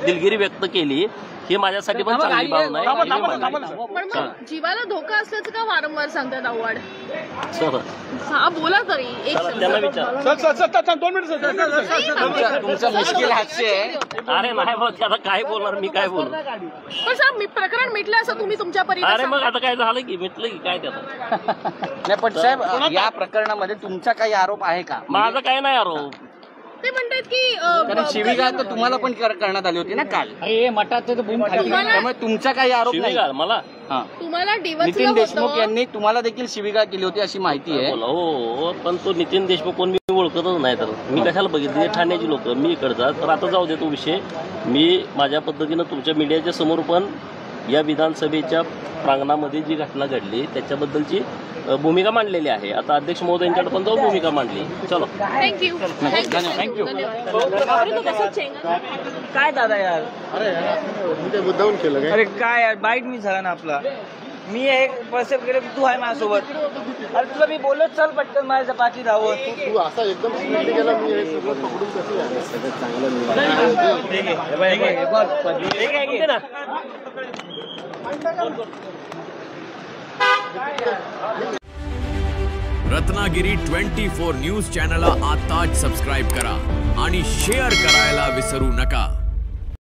दिलगिरी व्यक्त केली, ही माझ्यासाठी पण चांगली भावना आहे. पण मग जीवाला धोका असल्याचं का वारंवार सांगतात आव्हाड? सर हा बोला तरी एक त्यांना विचार. तुमचं मुश्किल हास्य आहे. अरे नाही भाऊ, आता काय बोलणार मी, काय बोलू. पण साहेब मी प्रकरण मिटलं असं तुम्ही तुमच्या परीने अरे मग आता काय झालं की मिटलं की काय त्याला. नाही पण साहेब या प्रकरणामध्ये तुमचा काही आरोप आहे का? माझा काय नाही आरोप. ते म्हणतात की कारण शिवीगाळ तर तुम्हाला पण करण्यात आली होती ना काल. त्यामुळे तुमचा काही आरोप नाही शिवीगाळ मला. तुम्हाला डिवोर्स नितीन देशमुख यांनी तुम्हाला देखील शिवीगाळ केली होती अशी माहिती आहे. हो, पण तो नितीन देशमुख कोण मी ओळखतच नाही. तर मी कशाला बघितली, ठाण्याची लोक, मी इकडचा. तर आता जाऊ दे तो विषय. मी माझ्या पद्धतीनं तुमच्या मीडियाच्या समोर पण या विधानसभेच्या प्रांगणामध्ये जी घटना घडली त्याच्याबद्दलची भूमिका मांडलेली आहे. आता अध्यक्ष महोदयांच्याकडे पण जाऊन भूमिका मांडली. चलो थँक्यू. काय दादा यार, अरे मुद्दाहून केलं काय? अरे काय यार, बाईट मी झाला ना आपला. मी एक परसेप्ट केलं की तू आहे माझ्यासोबत. अरे तुला मी बोलत चल पटकन माझ्या पाठी धावत. तू असा एकदम स्पीडली गेला, मी हे सगळं पकडून कसं आहे सगळं चांगलं रत्नागिरी 24 न्यूज चॅनलला आताच सबस्क्राईब करा आणि शेअर करायला विसरू नका.